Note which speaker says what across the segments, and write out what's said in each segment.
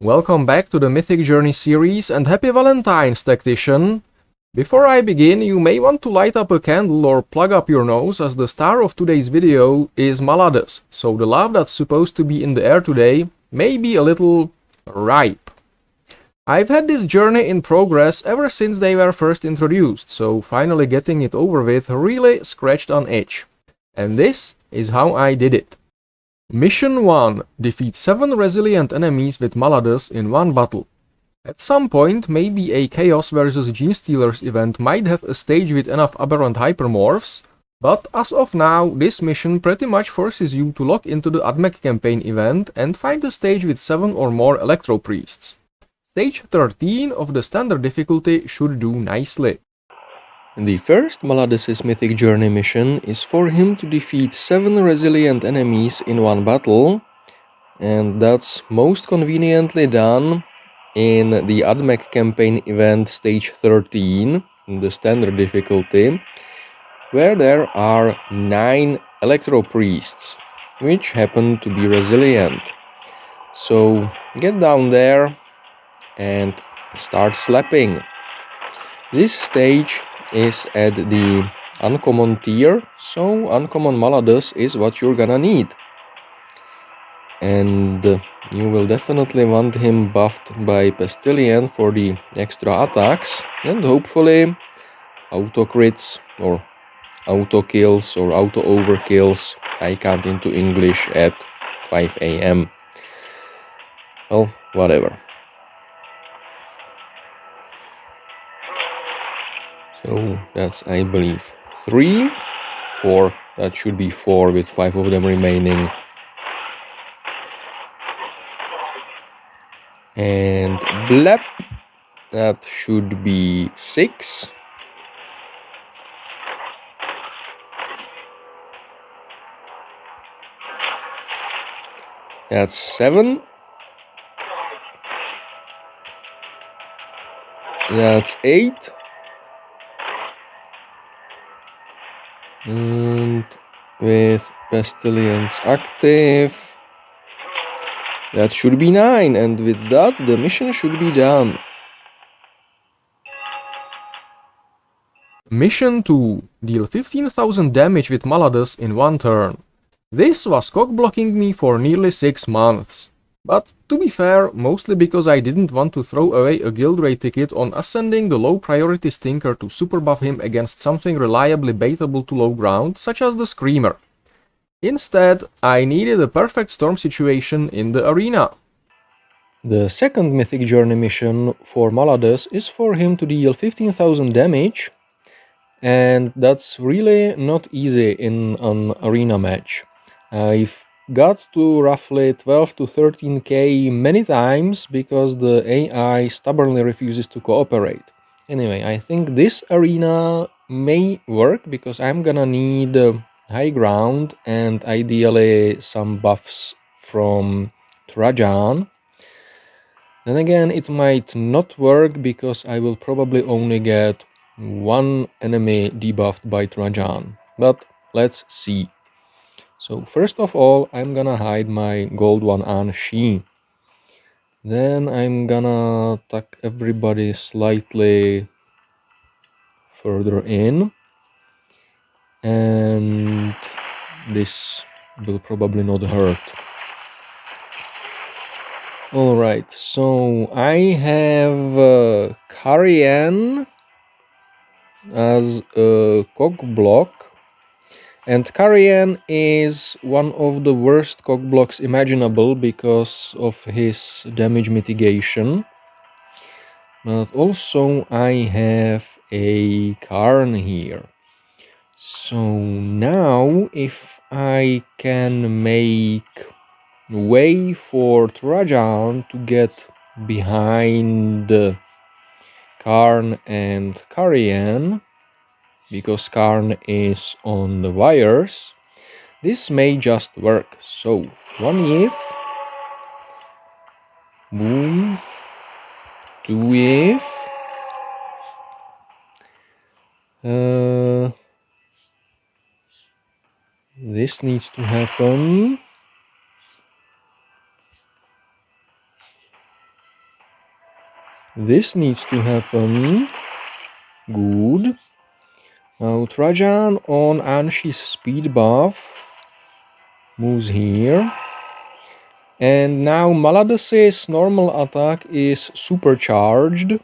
Speaker 1: Welcome back to the Mythic Journey series and happy Valentine's, Tactician! Before I begin, you may want to light up a candle or plug up your nose, as the star of today's video is Maladus, so the love that's supposed to be in the air today may be a little ripe. I've had this journey in progress ever since they were first introduced, so finally getting it over with really scratched an itch. And this is how I did it. Mission 1. Defeat 7 resilient enemies with Maladus in one battle. At some point, maybe a Chaos vs Genestealers event might have a stage with enough aberrant hypermorphs, but as of now, this mission pretty much forces you to log into the AdMech campaign event and find a stage with 7 or more Electro Priests. Stage 13 of the standard difficulty should do nicely. The first Maladus' Mythic Journey mission is for him to defeat 7 resilient enemies in one battle, and that's most conveniently done in the AdMech campaign event stage 13, in the standard difficulty, where there are 9 Electro Priests, which happen to be resilient. So get down there and start slapping. This stage is at the uncommon tier, so uncommon Maladus is what you're gonna need. And you will definitely want him buffed by Pestillion for the extra attacks, and hopefully auto crits or auto kills or auto overkills. I can't into English at 5 AM. Well, whatever. So that's, I believe, 3, 4, that should be 4 with 5 of them remaining. And blep, that should be 6. That's 7. That's 8. And with Pestilence active, that should be 9, and with that the mission should be done. Mission 2. Deal 15,000 damage with Maladus in one turn. This was cock-blocking me for nearly 6 months. But to be fair, mostly because I didn't want to throw away a guild raid ticket on ascending the low priority stinker to super buff him against something reliably baitable to low ground, such as the Screamer. Instead, I needed a perfect storm situation in the arena. The second Mythic Journey mission for Maladus is for him to deal 15,000 damage, and that's really not easy in an arena match. I've got to roughly 12 to 13k many times because the AI stubbornly refuses to cooperate. Anyway, I think this arena may work because I'm gonna need high ground and ideally some buffs from Trajan. Then again, it might not work because I will probably only get one enemy debuffed by Trajan, but let's see. So first of all, I'm gonna hide my gold one on Shi. Then I'm gonna tuck everybody slightly further in, and this will probably not hurt. Alright, so I have Karian as a cog block, and Karian is one of the worst cog blocks imaginable because of his damage mitigation. But also I have a Karn here. So now if I can make way for Trajan to get behind Karn and Karian, because Karn is on the wires, this may just work. So, one Yif, boom, 2 Yif, this needs to happen. This needs to happen. Good. Now Trajan on Anshi's speed buff moves here. And now Maladus's normal attack is supercharged.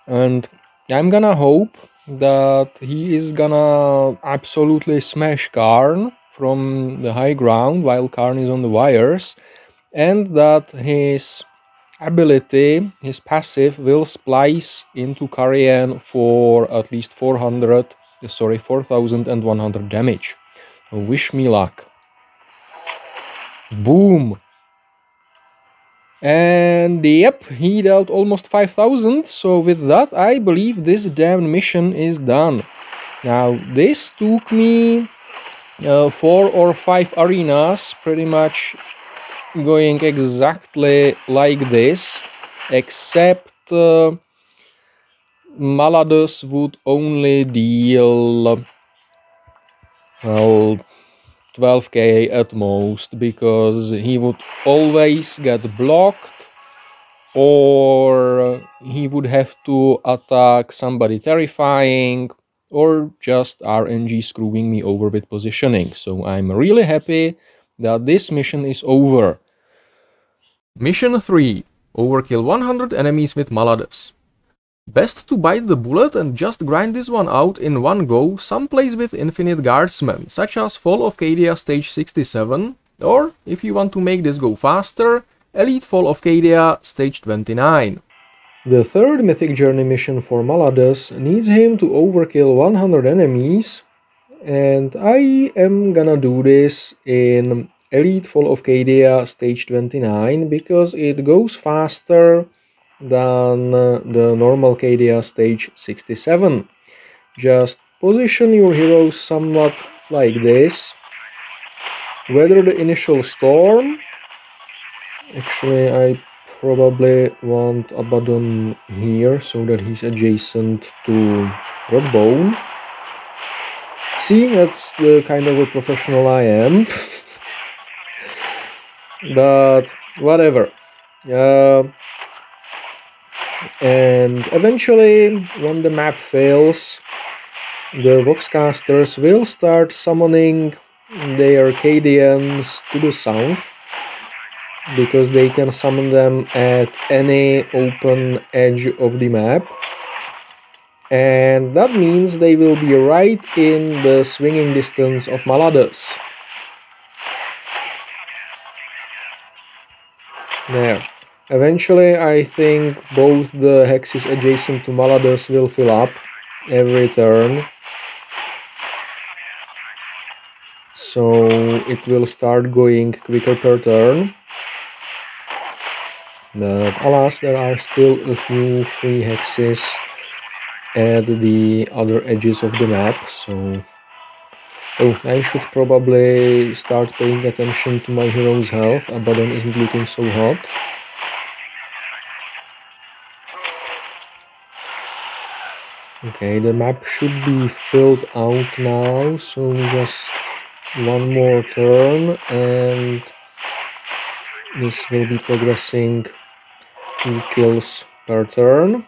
Speaker 1: And I'm gonna hope that he is gonna absolutely smash Karn from the high ground while Karn is on the wires. And that his ability, his passive, will splice into Karrion for at least 4,100 damage. Wish me luck. Boom! And yep, he dealt almost 5,000, so with that I believe this damn mission is done. Now this took me 4 or 5 arenas, pretty much going exactly like this, except Maladus would only deal, well, 12k at most, because he would always get blocked, or he would have to attack somebody terrifying, or just RNG screwing me over with positioning. So I'm really happy that this mission is over. Mission 3. Overkill 100 enemies with Maladus. Best to bite the bullet and just grind this one out in one go someplace with infinite guardsmen, such as Fall of Cadia stage 67, or, if you want to make this go faster, Elite Fall of Cadia stage 29. The third Mythic Journey mission for Maladus needs him to overkill 100 enemies, and I am gonna do this in Elite Fall of Cadia stage 29 because it goes faster than the normal Cadia stage 67. Just position your heroes somewhat like this, weather the initial storm. Actually, I probably want Abaddon here so that he's adjacent to Redbone. See, that's the kind of a professional I am. But whatever. And eventually, when the map fails, the Voxcasters will start summoning their Arcadians to the south, because they can summon them at any open edge of the map. And that means they will be right in the swinging distance of Maladus. There. Eventually, I think both the hexes adjacent to Maladus will fill up every turn. So it will start going quicker per turn. But alas, there are still a few free hexes at the other edges of the map, so... Oh, I should probably start paying attention to my hero's health. Abaddon isn't looking so hot. Okay, the map should be filled out now, so just one more turn and this will be progressing 2 kills per turn.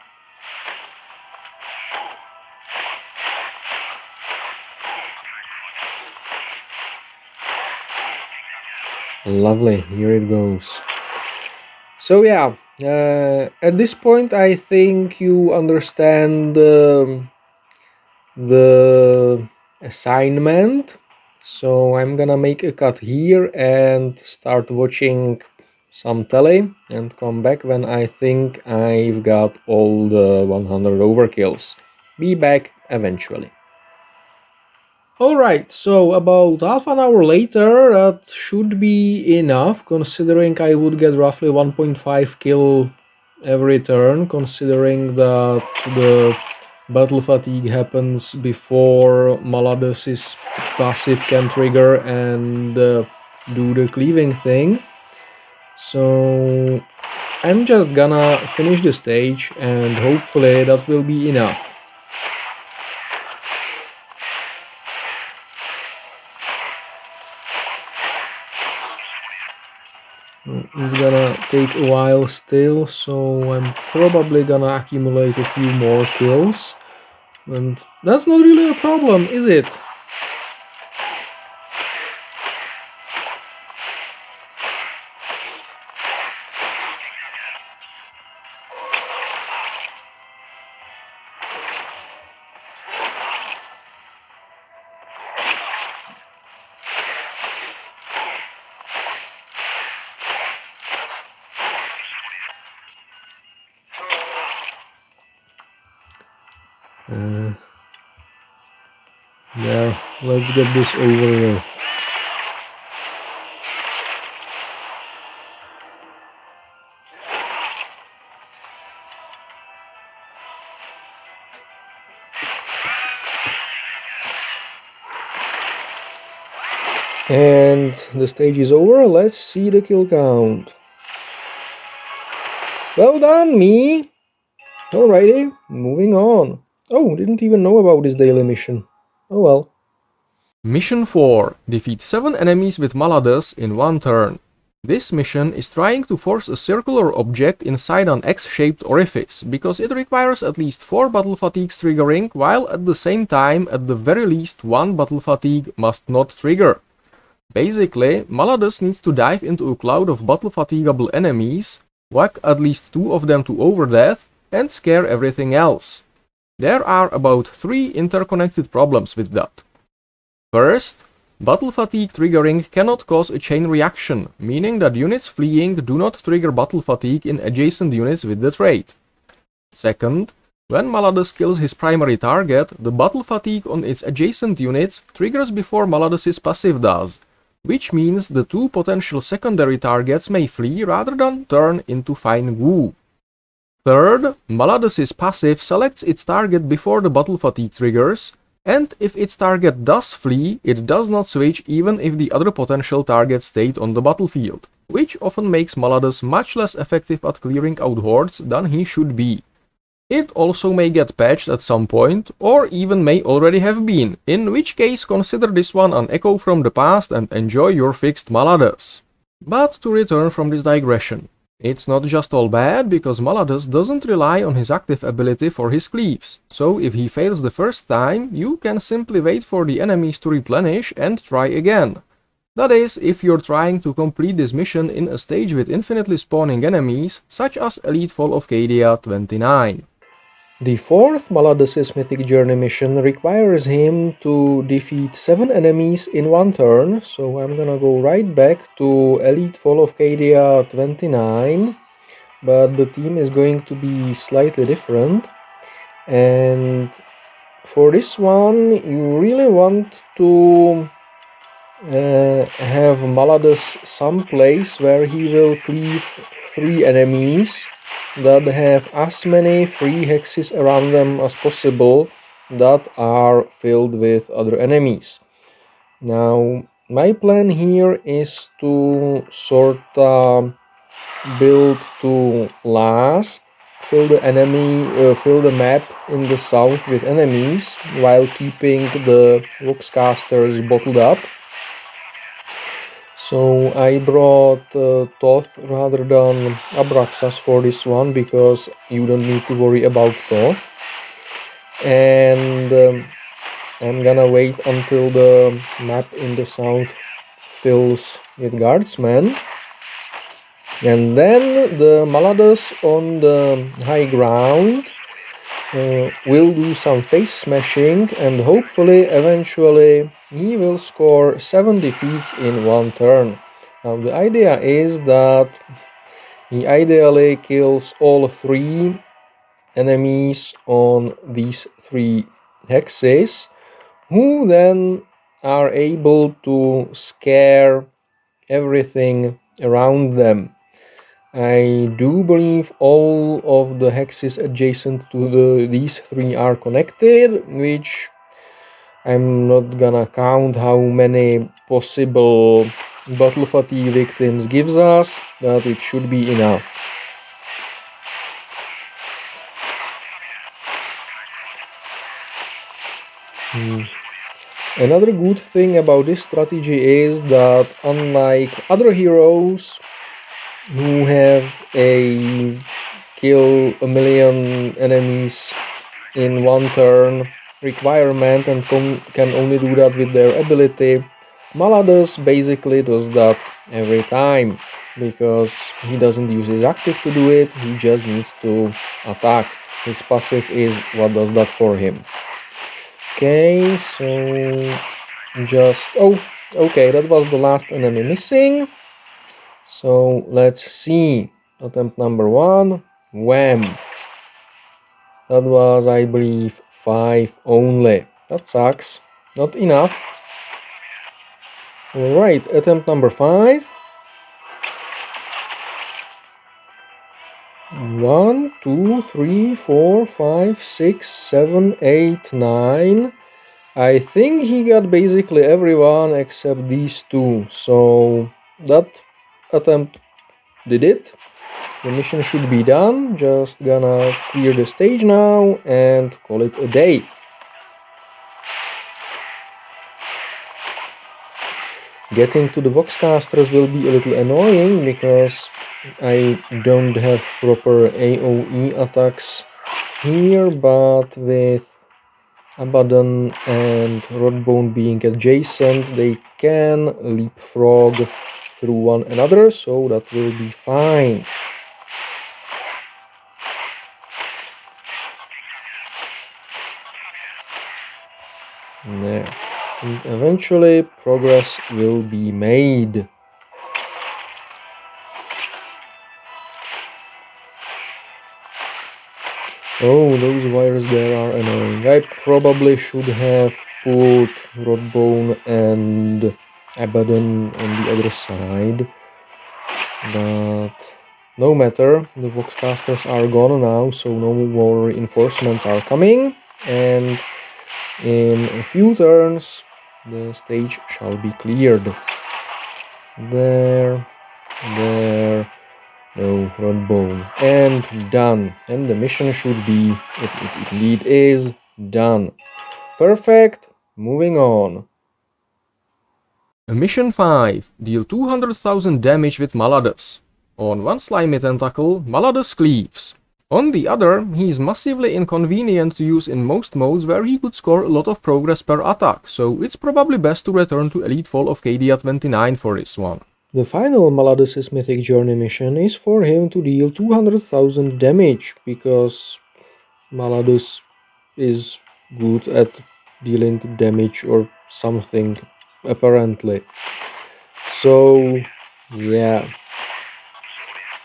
Speaker 1: Lovely, here it goes. So yeah, at this point I think you understand the assignment. So I'm gonna make a cut here and start watching some telly and come back when I think I've got all the 100 overkills. Be back eventually. Alright, so about half an hour later, that should be enough, considering I would get roughly 1.5 kill every turn, considering that the battle fatigue happens before Maladus' passive can trigger and do the cleaving thing. So I'm just gonna finish the stage and hopefully that will be enough. It's gonna take a while still, so I'm probably gonna accumulate a few more kills. And that's not really a problem, is it? Yeah, let's get this over with. And the stage is over. Let's see the kill count. Well done, me! Alrighty, moving on. Oh, didn't even know about this daily mission. Oh well. Mission 4. Defeat 7 enemies with Maladus in one turn. This mission is trying to force a circular object inside an X-shaped orifice, because it requires at least 4 battle fatigues triggering, while at the same time, at the very least 1 battle fatigue must not trigger. Basically, Maladus needs to dive into a cloud of battle fatigable enemies, whack at least 2 of them to overdeath, and scare everything else. There are about 3 interconnected problems with that. First, battle fatigue triggering cannot cause a chain reaction, meaning that units fleeing do not trigger battle fatigue in adjacent units with the trait. Second, when Maladus kills his primary target, the battle fatigue on its adjacent units triggers before Maladus's passive does, which means the 2 potential secondary targets may flee rather than turn into fine goo. Third, Maladus's passive selects its target before the battle fatigue triggers, and if its target does flee, it does not switch even if the other potential target stayed on the battlefield, which often makes Maladus much less effective at clearing out hordes than he should be. It also may get patched at some point, or even may already have been, in which case consider this one an echo from the past and enjoy your fixed Maladus. But to return from this digression. It's not just all bad, because Maladus doesn't rely on his active ability for his cleaves, so if he fails the first time, you can simply wait for the enemies to replenish and try again. That is, if you're trying to complete this mission in a stage with infinitely spawning enemies, such as Elite Fall of Cadia 29. The fourth Maladus' Mythic Journey mission requires him to defeat 7 enemies in one turn, so I'm gonna go right back to Elite Fall of Cadia 29, but the team is going to be slightly different, and for this one you really want to have Maladus someplace where he will cleave 3 enemies that have as many free hexes around them as possible that are filled with other enemies. Now, my plan here is to sort of build to last, fill the map in the south with enemies while keeping the Voxcasters bottled up. So I brought Thoth rather than Abraxas for this one, because you don't need to worry about Thoth. And I'm gonna wait until the map in the south fills with guardsmen. And then the Maladus on the high ground will do some face smashing, and hopefully eventually he will score 7 defeats in one turn. Now the idea is that he ideally kills all 3 enemies on these 3 hexes, who then are able to scare everything around them. I do believe all of the hexes adjacent to these 3 are connected, which I'm not gonna count how many possible battle fatigue victims gives us, but it should be enough. Another good thing about this strategy is that, unlike other heroes, who have a kill a million enemies in one turn requirement and can only do that with their ability. Maladus basically does that every time because he doesn't use his active to do it, he just needs to attack. His passive is what does that for him. Okay, so just okay, that was the last enemy missing. So let's see. Attempt number 1. Wham! That was, I believe, 5 only. That sucks. Not enough. Alright, attempt number 5. 1, 2, 3, 4, 5, 6, 7, 8, 9. I think he got basically everyone except these two. So that attempt did it. The mission should be done. Just gonna clear the stage now and call it a day. Getting to the Voxcasters will be a little annoying because I don't have proper AoE attacks here, but with Abaddon and Rodbone being adjacent, they can leapfrog through one another, so that will be fine. There. And eventually progress will be made. Oh, those wires there are annoying. I probably should have put Rodbone and Abaddon on the other side, but no matter, the Voxcasters are gone now, so no more reinforcements are coming, and in a few turns the stage shall be cleared. There, no, Rodbone, and done. And the mission should be, it indeed is, done. Perfect, moving on. Mission 5. Deal 200,000 damage with Maladus. On one slimy tentacle, Maladus cleaves. On the other, he is massively inconvenient to use in most modes where he could score a lot of progress per attack, so it's probably best to return to Elite Fall of KD at 29 for this one. The final Maladus' Mythic Journey mission is for him to deal 200,000 damage, because Maladus is good at dealing damage or something, apparently. So, yeah.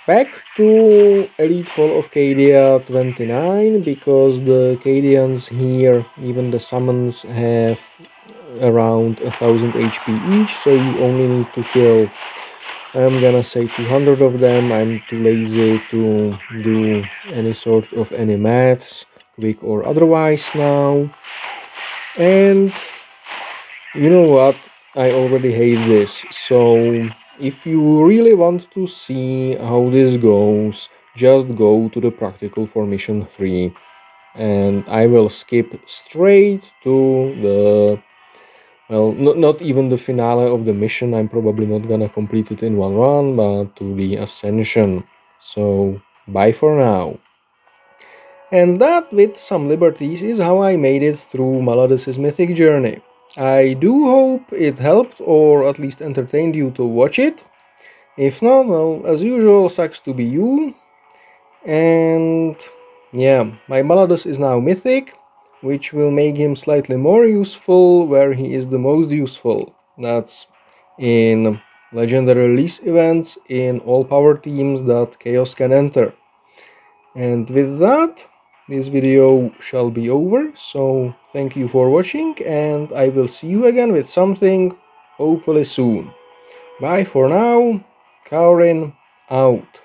Speaker 1: Back to Elite Fall of Cadia 29, because the Cadians here, even the summons, have around 1000 HP each, so you only need to kill, I'm gonna say 200 of them. I'm too lazy to do any sort of any maths, quick or otherwise now. And you know what? I already hate this, so if you really want to see how this goes, just go to the practical for mission 3, and I will skip straight to the, well, not even the finale of the mission. I'm probably not gonna complete it in one run, but to the Ascension. So bye for now. And that, with some liberties, is how I made it through Maladus' Mythic Journey. I do hope it helped, or at least entertained you to watch it. If not, well, as usual, sucks to be you. And yeah, my Maladus is now Mythic, which will make him slightly more useful where he is the most useful. That's in legendary release events in all power teams that Chaos can enter. And with that, this video shall be over, so thank you for watching, and I will see you again with something hopefully soon. Bye for now, Kaurin out.